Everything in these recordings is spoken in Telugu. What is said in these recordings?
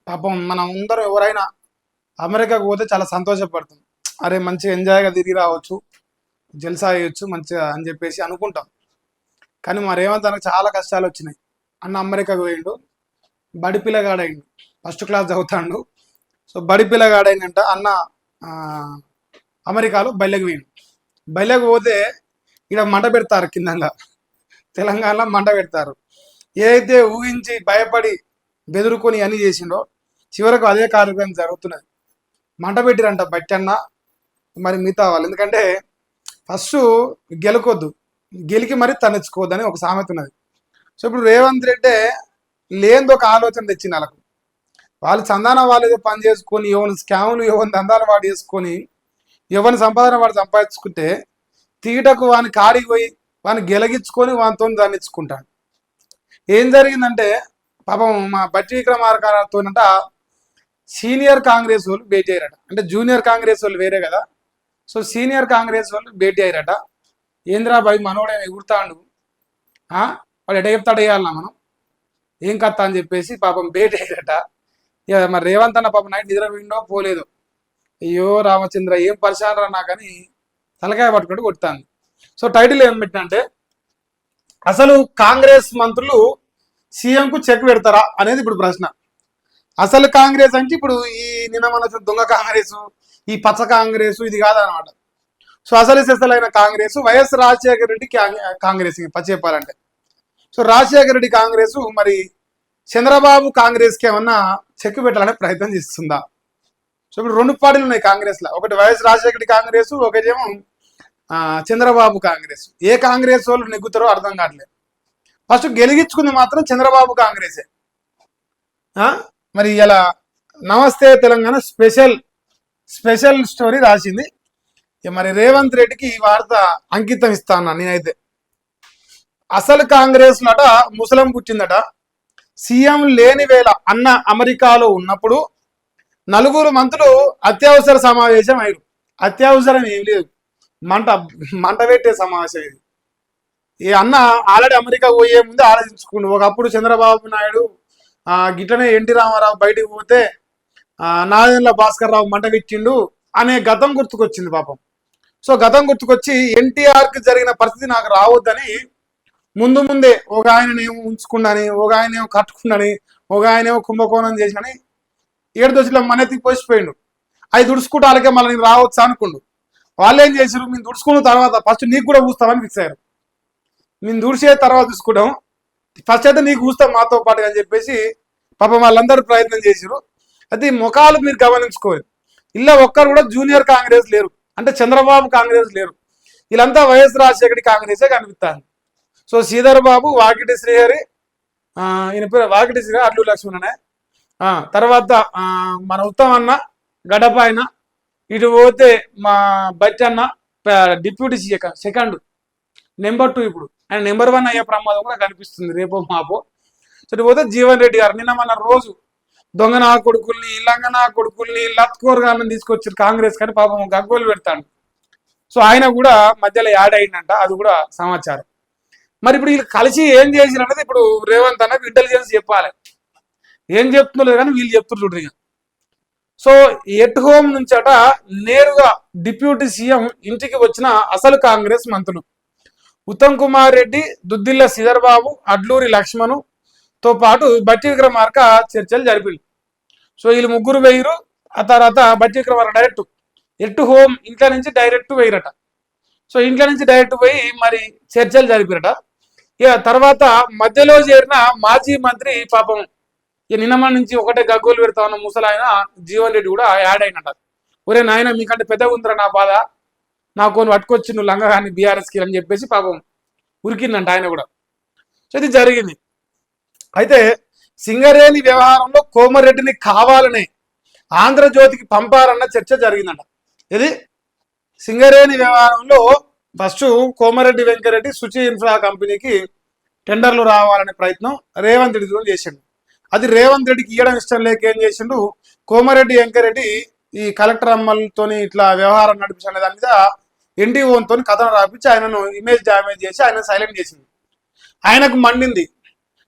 పాపం మనం అందరం ఎవరైనా అమెరికాకు పోతే చాలా సంతోషపడుతుంది. అరే మంచిగా ఎంజాయ్‌గా తిరిగి రావచ్చు, జల్సా చేయొచ్చు మంచిగా అని చెప్పేసి అనుకుంటాం. కానీ మా రేవంత్ అన్నకి చాలా కష్టాలొచ్చినాయి. అన్న అమెరికాకు పోయిండు. బడి పిల్లగాడయిండు. ఫస్ట్ క్లాస్ చదువుతాండు. సో, బడి పిల్లగాడయిండంట. అన్న ఆహ్, అమెరికాలో బల్లెకి పోయిండు. బల్లెకి పోతే ఈడ మంట పెడతారు కిందంగా. తెలంగాణలో మంట పెడతారు. ఏదైతే ఊహించి, భయపడి, బెదురుకొని అన్నీ చేసిండో చివరకు అదే కార్యక్రమం జరుగుతున్నది. మంట పెట్టిరంట బట్టన్న మరి మిగతా వాళ్ళు. ఎందుకంటే ఫస్టు గెలకొద్దు. గెలికి మరి తన్నించుకోవద్దని ఒక సామెత ఉన్నది. సో, ఇప్పుడు రేవంత్ రెడ్డే లేనిది ఒక ఆలోచన తెచ్చిండు ఆళ్ళకు. వాళ్ళు చందాన వాళ్ళేదో పని చేసుకొని, ఎవని స్కాములు, ఎవని దందాలు వాడు చేసుకొని, ఎవని సంపాదన వాడు సంపాదించుకుంటే, తీటకు వాని కాడికి పోయి, వాని గెలగించుకొని వానితోని దండించుకుంటాడు. ఏం జరిగిందంటే, పాపం మా బట్టి విక్రమార్కతోనంట సీనియర్ కాంగ్రెస్ వాళ్ళు భేటీ అయ్యారట. అంటే జూనియర్ కాంగ్రెస్ వాళ్ళు వేరే కదా. సో, సీనియర్ కాంగ్రెస్ వాళ్ళు భేటీ అయ్యారట. ఏంద్రా భయ్ మనోడే ఎగురుతాండు, వాడు ఎట చెప్తాడు వేయాలన్నా మనం, ఏం కత్తా అని చెప్పేసి పాపం భేటీ అయ్యారట. ఇక మరి రేవంత్ అన్న పాపం నైట్ నిద్ర పోయిండో పోలేదు. అయ్యో రామచంద్ర ఏం పరిశాన్ రా నాకని తలకాయ పట్టుకుంటూ కొడుతాను. సో టైటిల్ ఏం పెట్టినా అంటే, అసలు కాంగ్రెస్ మంత్రులు సీఎంకు చెక్ పెడతారా అనేది ఇప్పుడు ప్రశ్న. అసలు కాంగ్రెస్ అంటే ఇప్పుడు ఈ నిన్న మన దొంగ కాంగ్రెస్, ఈ పచ్చ కాంగ్రెస్ ఇది కాదనమాట. సో అసలు సెసలైన కాంగ్రెస్ వైఎస్ రాజశేఖర రెడ్డి కాంగ్రెస్ పచ్చి చెప్పాలంటే. సో రాజశేఖర రెడ్డి కాంగ్రెస్ మరి చంద్రబాబు కాంగ్రెస్కి ఏమన్నా చెక్ పెట్టాలనే ప్రయత్నం చేస్తుందా? సో ఇప్పుడు రెండు పార్టీలు ఉన్నాయి కాంగ్రెస్లో. ఒకటి వైఎస్ రాజశేఖర రెడ్డి కాంగ్రెస్, ఒకటేమో చంద్రబాబు కాంగ్రెస్. ఏ కాంగ్రెస్ వాళ్ళు నెగ్గుతారో అర్థం కావట్లేదు. ఫస్ట్ గెలిగించుకుంది మాత్రం చంద్రబాబు కాంగ్రెసే. మరి ఇలా నమస్తే తెలంగాణ స్పెషల్ స్టోరీ రాసింది. మరి రేవంత్ రెడ్డికి ఈ వార్త అంకితం ఇస్తాను నేనైతే. అసలు కాంగ్రెస్ లట ముసలం పుట్టిందట. సీఎం లేని వేళ అన్న అమెరికాలో ఉన్నప్పుడు నలుగురు మంత్రులు అత్యవసర సమావేశం అయ్యారు. అత్యవసరం ఏం లేదు, మంట పెట్టే సమావేశం ఇది. ఈ అన్న ఆల్రెడీ అమెరికా పోయే ముందే ఆలోచించుకుండు. ఒకప్పుడు చంద్రబాబు నాయుడు గిట్లనే ఎన్టీ రామారావు బయటికి పోతే నాదెండ్ల భాస్కర్ రావు మంట పెట్టిండు అనే గతం గుర్తుకొచ్చింది పాపం. సో గతం గుర్తుకొచ్చి ఎన్టీఆర్కి జరిగిన పరిస్థితి నాకు రావద్దని ముందే ఒక ఆయననేమో ఉంచుకుండని, ఒక ఆయనేమో కట్టుకుండని, ఒక ఆయనేమో కుంభకోణం చేసినని 7 దోషుల మనెత్తికి పోసిపోయిండు. అవి దుడుచుకుంటూ వాళ్ళకే మళ్ళీ నేను రావచ్చు అనుకుండు. వాళ్ళు ఏం చేశారు, మేము దుడుచుకున్న తర్వాత ఫస్ట్ నీకు కూడా చూస్తామని ఫిక్స్ అయ్యారు. మేము దుడిచే తర్వాత చూసుకుంటాం, ఫస్ట్ అయితే నీకు చూస్తాం మాతో పాటు అని చెప్పేసి పాపం వాళ్ళందరూ ప్రయత్నం చేశారు. అయితే ఈ ముఖాలు మీరు గమనించుకోవాలి. ఇలా ఒక్కరు కూడా జూనియర్ కాంగ్రెస్ లేరు, అంటే చంద్రబాబు కాంగ్రెస్ లేరు. వీళ్ళంతా వైఎస్ రాజశేఖర కాంగ్రెసే కనిపిస్తారు. సో శ్రీధర్ బాబు, వాకిటి శ్రీహరి, ఈయన పేరు వాకిటి శ్రీహరి, అడ్లు లక్ష్మణనే, తర్వాత మన ఉత్తమ్ అన్న గడప ఆయన, ఇటు పోతే మా బట్టి అన్న డిప్యూటీ సెకండ్, నెంబర్ 2 ఇప్పుడు ఆయన నెంబర్ 1 అయ్యే ప్రమాదం కూడా కనిపిస్తుంది రేపో మాపో. సో ఇటు పోతే జీవన్ రెడ్డి గారు నిన్న మన రోజు దొంగ నా కొడుకుల్ని, లంగ నా కొడుకుల్ని, లత్కోర్ గారిని తీసుకొచ్చారు కాంగ్రెస్ కానీ పాపం గగ్గోలు పెడతాడు. సో ఆయన కూడా మధ్యలో యాడ్ అయిందంట, అది కూడా సమాచారం. మరి ఇప్పుడు వీళ్ళు కలిసి ఏం చేసిరు అన్నది ఇప్పుడు రేవంత్ అన్నకు ఇంటెలిజెన్స్ చెప్పాలి. ఏం చెప్తున్నారు కానీ వీళ్ళు చెప్తున్నారు ఇక. సో ఎట్ హోమ్ నుంచట నేరుగా డిప్యూటీ సీఎం ఇంటికి వచ్చిన అసలు కాంగ్రెస్ మంత్రులు ఉత్తమ్ కుమార్ రెడ్డి, దుద్దిల్ల శ్రీధర్ బాబు, అడ్లూరి లక్ష్మణుతో పాటు బట్టి విక్రమార్క చర్చలు జరిపింది. సో వీళ్ళు ముగ్గురు వేయరు. ఆ తర్వాత బట్టి విక్రమార్క డైరెక్ట్ ఎట్ హోమ్ ఇంట్లో నుంచి డైరెక్ట్ వేయరట. సో ఇంట్లో నుంచి డైరెక్ట్ పోయి మరి చర్చలు జరిపిరట. ఇక తర్వాత మధ్యలో చేరిన మాజీ మంత్రి పాపం నిన్నమ నుంచి ఒకటే గగ్గోలు పెడతా ఉన్న ముసలాయన జీవన్ రెడ్డి కూడా యాడ్ అయినట. ఒరే నాయన మీకంటే పెద్దగా ఉందిరా నా బాధ, నాకు కొన్ని పట్టుకొచ్చి నువ్వు లంగగాని బీఆర్ఎస్కి అని చెప్పేసి పాపం ఉరికిందంట ఆయన కూడా. సో ఇది జరిగింది. అయితే సింగరేణి వ్యవహారంలో కోమరెడ్డిని కావాలనే ఆంధ్రజ్యోతికి పంపారన్న చర్చ జరిగిందంట. ఇది సింగరేణి వ్యవహారంలో ఫస్ట్ కోమరెడ్డి వెంకరెడ్డి సుచి ఇన్ఫ్రా కంపెనీకి టెండర్లు రావాలనే ప్రయత్నం రేవంత్ రెడ్డితో చేసిండు. అది రేవంత్ రెడ్డికి ఇవ్వడం ఇష్టం లేక ఏం చేసిండు, కోమరెడ్డి వెంకరెడ్డి ఈ కలెక్టర్ అమ్మలతో ఇట్లా వ్యవహారం నడిపించే దాని మీద ఎన్డీఓతో కథను రాపించి ఆయనను ఇమేజ్ డ్యామేజ్ చేసి ఆయన సైలెంట్ చేసింది. ఆయనకు మండింది.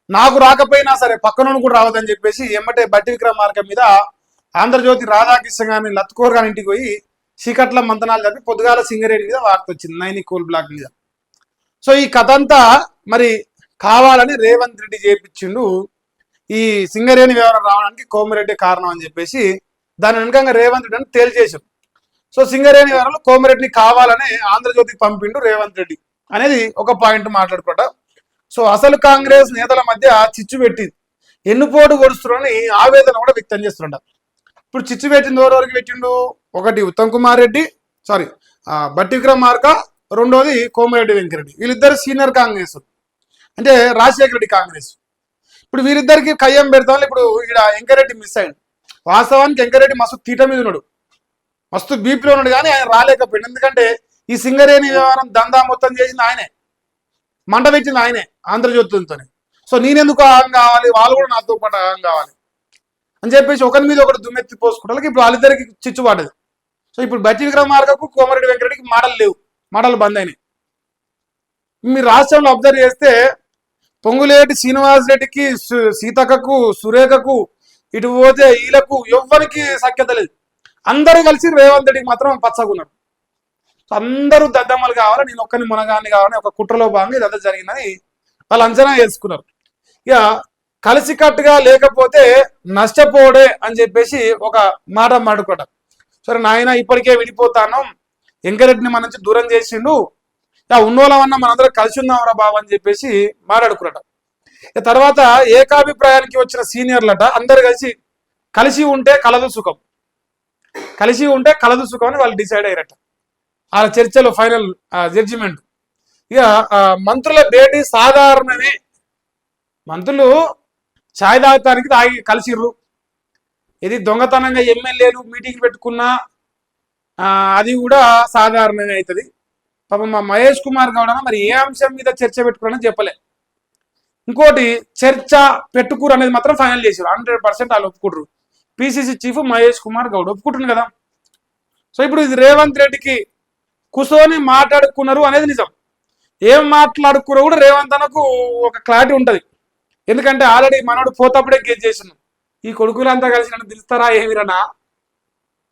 నాకు రాకపోయినా సరే పక్కనోడు కూడా రావద్దని చెప్పేసి ఎమ్మటే బట్టి విక్రమార్క మీద ఆంధ్రజ్యోతి రాధాకృష్ణ గారిని లత్కోర్ గారి ఇంటికి పోయి చీకట్ల మంతనాలు చెప్పి పొద్దుగాల సింగరేణి మీద వార్త వచ్చింది, నైని కోల్ బ్లాక్ మీద. సో ఈ కథ అంతా మరి కావాలని రేవంత్ రెడ్డి చేపించిండు. ఈ సింగరేణి వ్యవహారం రావడానికి కోమిరెడ్డి కారణం అని చెప్పేసి దాని వెనుకంగా రేవంత్ రెడ్డి అని తేల్చేశారు. సో సింగరేణి వ్యవహారంలో కోమిరెడ్డిని కావాలని ఆంధ్రజ్యోతికి పంపిండు రేవంత్ రెడ్డి అనేది ఒక పాయింట్ మాట్లాడుకోవట. సో అసలు కాంగ్రెస్ నేతల మధ్య చిచ్చు పెట్టింది, ఎన్నుపోటు పొడుస్తున్నారని ఆవేదన కూడా వ్యక్తం చేస్తుండ. ఇప్పుడు చిచ్చు పెట్టింది ఎవరెవరికి పెట్టిండు? ఒకటి ఉత్తమ్ కుమార్ రెడ్డి, సారీ బట్టి విక్రమార్క, రెండోది కోమిరెడ్డి వెంకరెడ్డి. వీళ్ళిద్దరు సీనియర్ కాంగ్రెస్ అంటే రాజశేఖర రెడ్డి కాంగ్రెస్. ఇప్పుడు వీరిద్దరికి కయ్యం పెడతాం. ఇప్పుడు ఇక్కడ వెంకరెడ్డి మిస్ అయ్యాడు. వాస్తవానికి వెంకరెడ్డి మస్తు తీట మీద ఉన్నాడు, మస్తు బీపీలో ఉన్నాడు, కానీ ఆయన రాలేకపోయాడు. ఎందుకంటే ఈ సింగరేణి వ్యవహారం దందా మొత్తం చేసింది ఆయనే, మంట పెట్టింది ఆయనే ఆంధ్రజ్యోతితోనే. సో నేనెందుకు ఆగం కావాలి, వాళ్ళు కూడా నాతో పాటు ఆగం కావాలి అని చెప్పేసి ఒకరి మీద ఒకటి దుమ్మెత్తి పోసుకోవడానికి ఇప్పుడు వాళ్ళిద్దరికి చిచ్చు పడ్డది. సో ఇప్పుడు బట్టి విక్రమార్కకు కోమరెడ్డి వెంకరెడ్డికి మాటలు లేవు, మాటలు బంద్ అయినాయి. మీరు రాష్ట్రంలో అబ్జర్వ్ చేస్తే పొంగులేటి శ్రీనివాసరెడ్డికి, సీతక్కకు, సురేఖకు, ఇటు పోతే వీళ్ళకు ఎవ్వరికి సఖ్యత లేదు. అందరూ కలిసి రేవంత్ రెడ్డికి మాత్రం పచ్చగున్నారు. అందరూ దద్దమ్మలు కావాలి, నేను ఒక్కరిని మునగాన్ని కావాలని ఒక కుట్రలో భాగంగా ఇదంతా జరిగిందని వాళ్ళు అంచనా వేసుకున్నారు. ఇక కలిసికట్టుగా లేకపోతే నష్టపోడే అని చెప్పేసి ఒక మాట మాడుకోవటం. సరే నాయన ఇప్పటికే విడిపోతాను, వెంకరెడ్డిని మన నుంచి దూరం చేసిండు, ఉన్నోళ్ళమన్నా మనందరం కలిసి ఉన్నాంరా బాబు అని చెప్పేసి మాట్లాడుకున్నట. తర్వాత ఏకాభిప్రాయానికి వచ్చిన సీనియర్లట అందరు కలిసి ఉంటే కలదు సుఖం, కలిసి ఉంటే కలదు సుఖం అని వాళ్ళు డిసైడ్ అయ్యారట. ఆ చర్చలో ఫైనల్ జడ్జిమెంట్. ఇక మంత్రుల భేటీ సాధారణమే, మంత్రులు ఛాయ్ తాగటానికి కలిసిర్రు. ఇది దొంగతనంగా ఎమ్మెల్యేలు మీటింగ్ పెట్టుకున్నా అది కూడా సాధారణమే అవుతుంది. పాపం మా మహేష్ కుమార్ గౌడ మరి ఏ అంశం మీద చర్చ పెట్టుకున్నారని చెప్పలే. ఇంకోటి చర్చ పెట్టుకురు అనేది మాత్రం ఫైనల్ చేశారు, 100% వాళ్ళు ఒప్పుకుంటారు. పిసిసి చీఫ్ మహేష్ కుమార్ గౌడ్ ఒప్పుకుంటున్నారు కదా. సో ఇప్పుడు ఇది రేవంత్ రెడ్డికి కూర్చొని మాట్లాడుకున్నారు అనేది నిజం. ఏం మాట్లాడుకున్నా కూడా రేవంత్ అన్నకు ఒక క్లారిటీ ఉంటుంది. ఎందుకంటే ఆల్రెడీ మనోడు పోతప్పుడే గేజ్ చేసినాం, ఈ కొడుకులంతా కలిసి నన్ను దిలుస్తారా ఏమిరనా,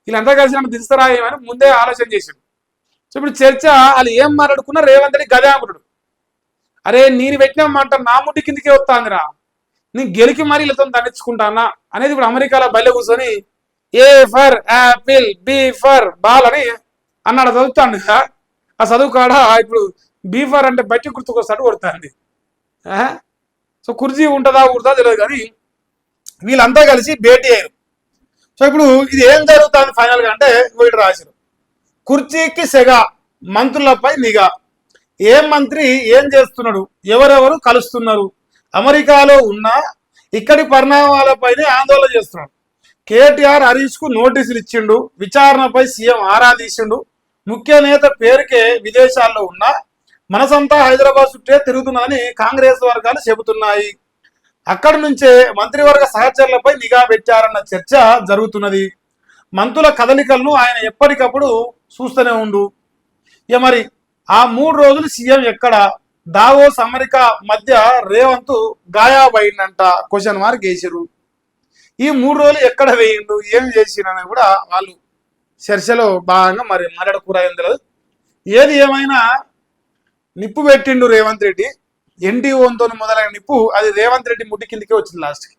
వీళ్ళంతా కలిసి నన్ను దిలుస్తారా ఏమని ముందే ఆలోచన చేసిండు. సో ఇప్పుడు చర్చ వాళ్ళు ఏం మాట్లాడుకున్నా రేవంత్ రెడ్డి గదే అంటున్నాడు. అరే నేను పెట్టిన మాట నా ముట్టి కిందికే వస్తాందిరా, నేను గెలికి మరీ వీళ్ళతో దండించుకుంటానా అనేది ఇప్పుడు అమెరికాలో బయట కూర్చొని A for apple, B for ball అని అన్నాడు, చదువుతాను కదా. ఆ చదువు కాడ ఇప్పుడు బి ఫర్ అంటే బట్టి గుర్తుకొస్తాడు కొడుతుంది. సో కుర్చీ ఉంటుందా ఊరుదా తెలియదు, కానీ వీళ్ళంతా కలిసి భేటీ అయ్యారు. సో ఇప్పుడు ఇది ఏం జరుగుతుంది ఫైనల్గా అంటే వీడు రాశారు, కుర్చీకి సెగ, మంత్రులపై నిఘా. ఏ మంత్రి ఏం చేస్తున్నాడు, ఎవరెవరు కలుస్తున్నారు, అమెరికాలో ఉన్న ఇక్కడి పరిణామాలపైనే ఆందోళన చేస్తున్నాడు. కేటీఆర్ హరీష్ కు నోటీసులు ఇచ్చిండు, విచారణపై సీఎం ఆరా తీసిండు. ముఖ్య నేత పేరుకే విదేశాల్లో ఉన్న మనసంతా హైదరాబాద్ చుట్టే తిరుగుతున్నదని కాంగ్రెస్ వర్గాలు చెబుతున్నాయి. అక్కడి నుంచే మంత్రివర్గ సహచరులపై నిఘా పెట్టారన్న చర్చ జరుగుతున్నది. మంత్రుల కదలికలను ఆయన ఎప్పటికప్పుడు చూస్తూనే ఉండు. ఇక మరి ఆ 3 రోజులు సీఎం ఎక్కడ, దావోస్ అమెరికా మధ్య రేవంత్ గాయాబైందంట క్వశ్చన్ మార్క్ వేసారు. ఈ 3 రోజులు ఎక్కడ వేయిండు, ఏం చేసిరని కూడా వాళ్ళు చర్చలో భాగంగా మరి మాట్లాడకూరని తెలియదు. ఏది ఏమైనా నిప్పు పెట్టిండు రేవంత్ రెడ్డి, ఎన్టీఓతో మొదలైన నిప్పు అది రేవంత్ రెడ్డి ముట్టి కిందకే వచ్చింది లాస్ట్కి.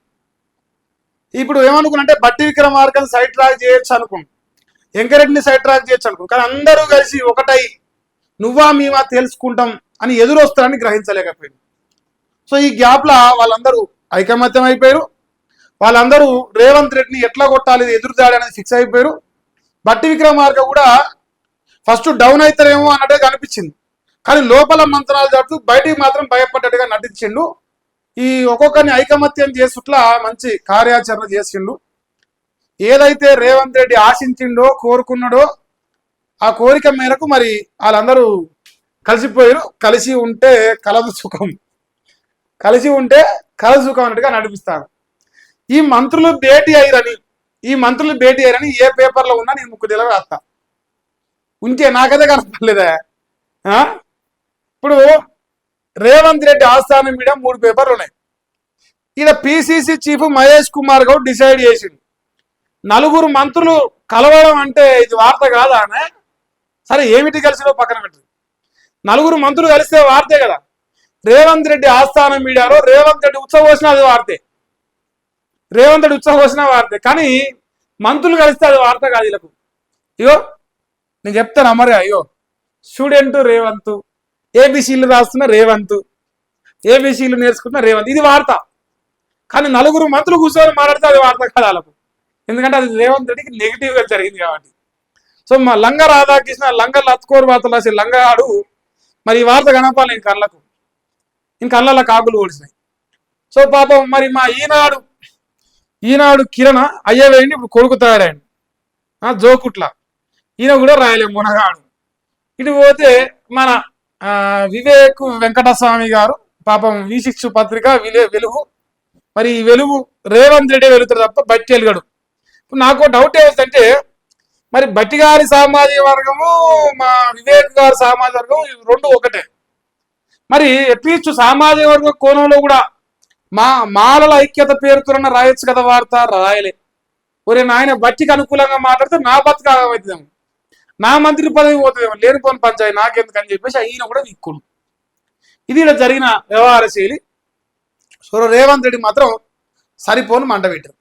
ఇప్పుడు ఏమనుకున్నంటే బట్టి విక్రమార్కని సైడ్ ట్రాక్ చేయొచ్చు అనుకుంటు, వెంకరెడ్డిని సైడ్ ట్రాక్ చేయొచ్చు అనుకుంటు, కానీ అందరూ కలిసి ఒకటై నువ్వా మేమా తెలుసుకుంటాం అని ఎదురు వస్తారని గ్రహించలేకపోయింది. సో ఈ గ్యాప్లో వాళ్ళందరూ ఐకమత్యం అయిపోయారు. వాళ్ళందరూ రేవంత్ రెడ్డిని ఎట్లా కొట్టాలి ఎదురుదాడి అనేది ఫిక్స్ అయిపోయారు. బట్టి విక్రమార్క కూడా ఫస్ట్ డౌన్ అవుతారేమో అన్నట్టుగా కనిపించింది, కానీ లోపల మంత్రాలు జరుపుతూ బయటికి మాత్రం భయపడ్డట్టుగా నటించిండు. ఈ ఒక్కొక్కరిని ఐకమత్యం చేసుట్లా మంచి కార్యాచరణ చేసిండు. ఏదైతే రేవంత్ రెడ్డి ఆశించిండో కోరుకున్నాడో ఆ కోరిక మేరకు మరి వాళ్ళందరూ కలిసిపోయారు. కలిసి ఉంటే కలదు సుఖం, కలిసి ఉంటే కలదు సుఖం అన్నట్టుగా నడిపిస్తారు. ఈ మంత్రులు భేటీ అయ్యారని ఏ పేపర్లో ఉన్నా నేను ముక్కుదిలో రాస్తా, ఉంటే నాకైతే కనపడలేదా. ఇప్పుడు రేవంత్ రెడ్డి ఆస్థానం మీద 3 పేపర్లు ఉన్నాయి. ఈడ PCC chief Mahesh Kumar Goud decide చేసిండు నలుగురు మంత్రులు కలవడం అంటే ఇది వార్త కాదా అనే. సరే ఏమిటి కలిసినో పక్కన పెట్టి నలుగురు మంత్రులు కలిస్తే వార్తే కదా. రేవంత్ రెడ్డి ఆస్థాన మీడియాలో రేవంత్ రెడ్డి ఉత్సవోసిన అది వార్తే, రేవంత్ రెడ్డి ఉత్సవోసిన వార్తే. కానీ మంత్రులు కలిస్తే అది వార్త కాదు వీళ్ళకు. ఇగో నేను చెప్తాను అమరే, అయ్యో స్టూడెంట్ రేవంత్, ఏబిసిలు రాస్తున్న రేవంత్, ఏబిసిలు నేర్చుకుంటున్న రేవంత్, ఇది వార్త. కానీ నలుగురు మంత్రులు కూర్చొని మాట్లాడితే అది వార్త కాదు వాళ్ళకు, ఎందుకంటే అది రేవంత్ రెడ్డికి నెగిటివ్ గా జరిగింది కాబట్టి. సో మా లంగ రాధాకృష్ణ లంగ లత్కోర్ వార్తలు రాసి లంగాడు మరి ఈ వార్త కనపాలి ఇంక కళ్ళకు, ఇంక కళ్ళ కాకులు ఓడిసినాయి. సో పాపం మరి మా ఈనాడు కిరణ్ అయ్యే వేయండి ఇప్పుడు కొడుకు తయారైంది జోకుట్ల, ఈయన కూడా రాయలేము మునగాడు. ఇటు పోతే మన వివేక్ వెంకటస్వామి గారు పాపం V6 పత్రిక వెలుగు, మరి ఈ వెలుగు రేవంత్ రెడ్డి వెలుగుతారు తప్ప బట్టి వెలుగడు. నాకు డౌట్ ఏమిటంటే మరి బట్టి గారి సామాజిక వర్గము మా వివేక్ గారి సామాజిక వర్గం రెండు ఒకటే. మరి అట్లీస్ట్ సామాజిక వర్గ కోణంలో కూడా మాలల ఐక్యత పేరుతో రాయొచ్చు కదా వార్త, రాయలే. ఒరే నాయన బట్టికి అనుకూలంగా మాట్లాడితే నా బతుకు అవుతుందేమో, నా మంత్రి పదవి పోతుందేమో, లేనిపోని పంచాయతీ నాకెందుకు అని చెప్పేసి ఈయన కూడా విక్కుడు. ఇది ఇలా జరిగిన వ్యవహార శైలి. సో రేవంత్ రెడ్డి మాత్రం సరిపోను మంట పెట్టారు.